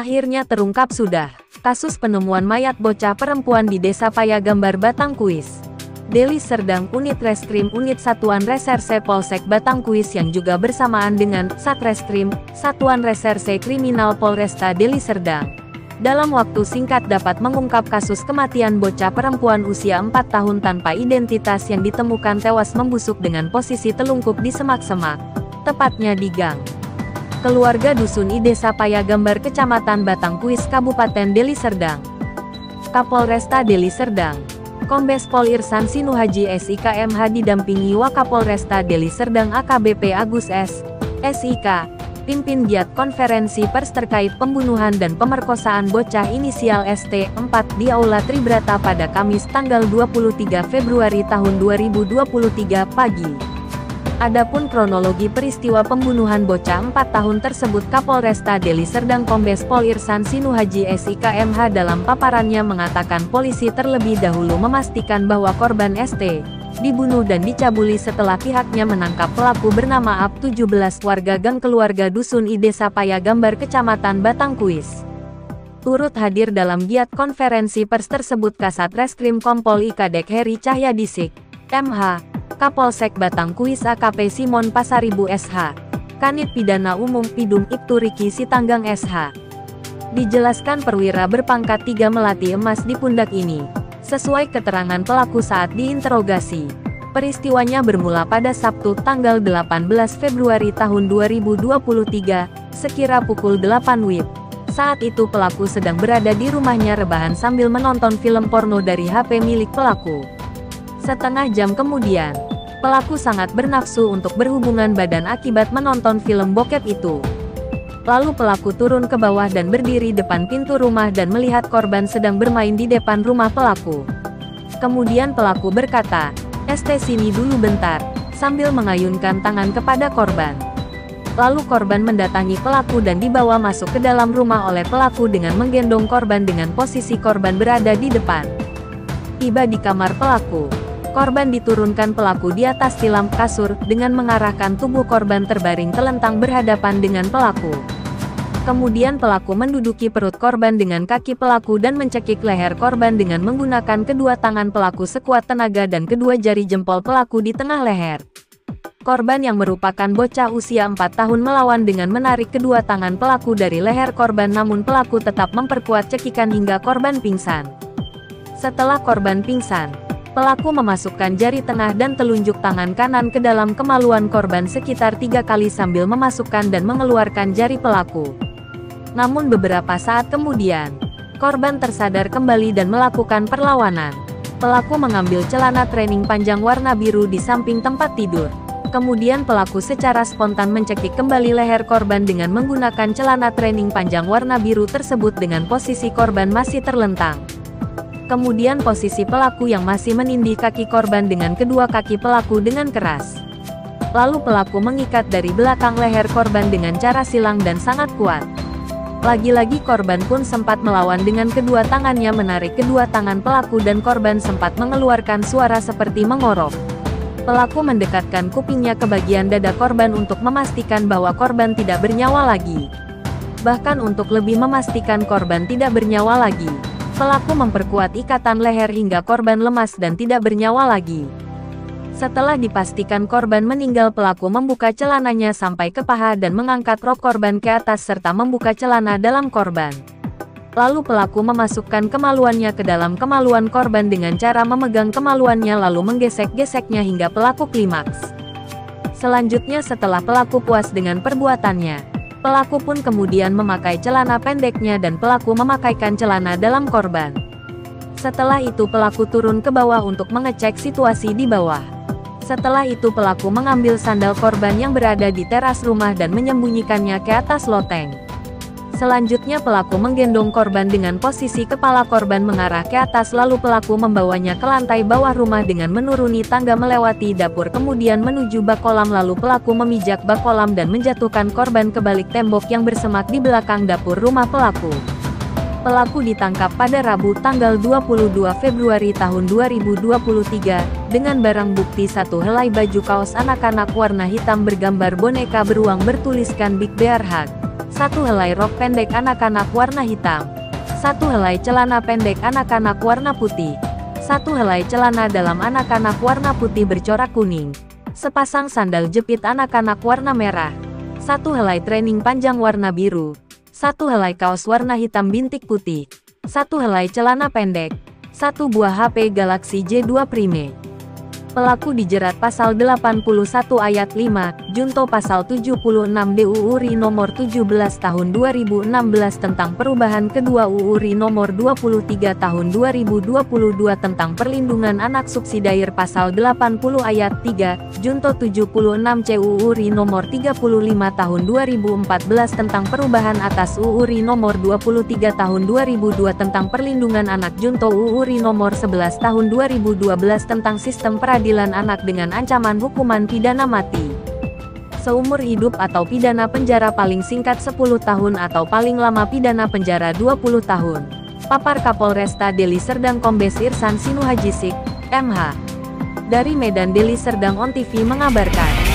Akhirnya terungkap sudah, kasus penemuan mayat bocah perempuan di Desa Payagambar Batangkuis, Deli Serdang. Unit Reskrim Unit Satuan Reserse Polsek Batangkuis yang juga bersamaan dengan Satreskrim, Satuan Reserse Kriminal Polresta Deli Serdang, dalam waktu singkat dapat mengungkap kasus kematian bocah perempuan usia 4 tahun tanpa identitas yang ditemukan tewas membusuk dengan posisi telungkup di semak-semak, tepatnya di gang keluarga Dusun I Desa Payagambar Kecamatan Batangkuis Kabupaten Deli Serdang. Kapolresta Deli Serdang, Kombes Pol Irsan Sinuhaji SIKMH didampingi Wakapolresta Deli Serdang AKBP Agus S. SIK, pimpin giat konferensi pers terkait pembunuhan dan pemerkosaan bocah inisial ST 4 di Aula Tribrata pada Kamis tanggal 23 Februari tahun 2023 pagi. Adapun kronologi peristiwa pembunuhan bocah 4 tahun tersebut, Kapolresta Deli Serdang Kombes Pol Irsan Sinuhaji SIKMH dalam paparannya mengatakan polisi terlebih dahulu memastikan bahwa korban ST dibunuh dan dicabuli setelah pihaknya menangkap pelaku bernama Ab 17 warga gang keluarga Dusun I Desa Payagambar Kecamatan Batangkuis. Turut hadir dalam giat konferensi pers tersebut Kasat Reskrim Kompol IKadek Heri Cahyadisik, MH, Kapolsek Batangkuis AKP Simon Pasaribu SH, Kanit Pidana Umum Pidum Ibtu Riki Sitanggang SH. Dijelaskan perwira berpangkat 3 melati emas di pundak ini, sesuai keterangan pelaku saat diinterogasi. Peristiwanya bermula pada Sabtu tanggal 18 Februari tahun 2023, sekira pukul 8 WIB. Saat itu pelaku sedang berada di rumahnya rebahan sambil menonton film porno dari HP milik pelaku. Setengah jam kemudian, pelaku sangat bernafsu untuk berhubungan badan akibat menonton film bokep itu. Lalu pelaku turun ke bawah dan berdiri depan pintu rumah dan melihat korban sedang bermain di depan rumah pelaku. Kemudian pelaku berkata, "ST sini dulu bentar," sambil mengayunkan tangan kepada korban. Lalu korban mendatangi pelaku dan dibawa masuk ke dalam rumah oleh pelaku dengan menggendong korban dengan posisi korban berada di depan. Tiba di kamar pelaku, korban diturunkan pelaku di atas tilam kasur, dengan mengarahkan tubuh korban terbaring telentang berhadapan dengan pelaku. Kemudian pelaku menduduki perut korban dengan kaki pelaku dan mencekik leher korban dengan menggunakan kedua tangan pelaku sekuat tenaga dan kedua jari jempol pelaku di tengah leher. Korban yang merupakan bocah usia 4 tahun melawan dengan menarik kedua tangan pelaku dari leher korban, namun pelaku tetap memperkuat cekikan hingga korban pingsan. Setelah korban pingsan, pelaku memasukkan jari tengah dan telunjuk tangan kanan ke dalam kemaluan korban sekitar 3 kali sambil memasukkan dan mengeluarkan jari pelaku. Namun beberapa saat kemudian, korban tersadar kembali dan melakukan perlawanan. Pelaku mengambil celana training panjang warna biru di samping tempat tidur. Kemudian pelaku secara spontan mencekik kembali leher korban dengan menggunakan celana training panjang warna biru tersebut dengan posisi korban masih terlentang. Kemudian posisi pelaku yang masih menindih kaki korban dengan kedua kaki pelaku dengan keras. Lalu pelaku mengikat dari belakang leher korban dengan cara silang dan sangat kuat. Lagi-lagi korban pun sempat melawan dengan kedua tangannya menarik kedua tangan pelaku dan korban sempat mengeluarkan suara seperti mengorok. Pelaku mendekatkan kupingnya ke bagian dada korban untuk memastikan bahwa korban tidak bernyawa lagi. Bahkan untuk lebih memastikan korban tidak bernyawa lagi, pelaku memperkuat ikatan leher hingga korban lemas dan tidak bernyawa lagi. Setelah dipastikan korban meninggal, pelaku membuka celananya sampai ke paha dan mengangkat rok korban ke atas serta membuka celana dalam korban. Lalu pelaku memasukkan kemaluannya ke dalam kemaluan korban dengan cara memegang kemaluannya lalu menggesek-geseknya hingga pelaku klimaks. Selanjutnya setelah pelaku puas dengan perbuatannya, pelaku pun kemudian memakai celana pendeknya dan pelaku memakaikan celana dalam korban. Setelah itu pelaku turun ke bawah untuk mengecek situasi di bawah. Setelah itu pelaku mengambil sandal korban yang berada di teras rumah dan menyembunyikannya ke atas loteng. Selanjutnya pelaku menggendong korban dengan posisi kepala korban mengarah ke atas lalu pelaku membawanya ke lantai bawah rumah dengan menuruni tangga melewati dapur kemudian menuju bak kolam lalu pelaku memijak bak kolam dan menjatuhkan korban ke balik tembok yang bersemak di belakang dapur rumah pelaku. Pelaku ditangkap pada Rabu tanggal 22 Februari tahun 2023 dengan barang bukti 1 helai baju kaos anak-anak warna hitam bergambar boneka beruang bertuliskan Big Bear Hug. 1 helai rok pendek anak-anak warna hitam. 1 helai celana pendek anak-anak warna putih. 1 helai celana dalam anak-anak warna putih bercorak kuning. Sepasang sandal jepit anak-anak warna merah. 1 helai training panjang warna biru. 1 helai kaos warna hitam bintik putih. 1 helai celana pendek. 1 buah HP Galaxy J2 Prime. Pelaku dijerat pasal 81 ayat 5, Junto pasal 76 DUU RI nomor 17 tahun 2016 tentang perubahan kedua UU RI nomor 23 tahun 2022 tentang perlindungan anak subsidiar pasal 80 ayat 3, Junto 76 CUU RI nomor 35 tahun 2014 tentang perubahan atas UU RI nomor 23 tahun 2002 tentang perlindungan anak Junto UU RI nomor 11 tahun 2012 tentang sistem peradilan anak dengan ancaman hukuman pidana mati seumur hidup atau pidana penjara paling singkat 10 tahun atau paling lama pidana penjara 20 tahun. Papar Kapolresta Deli Serdang Kombes Irsan Sinuhajisik, MH. Dari Medan Deli Serdang On TV mengabarkan.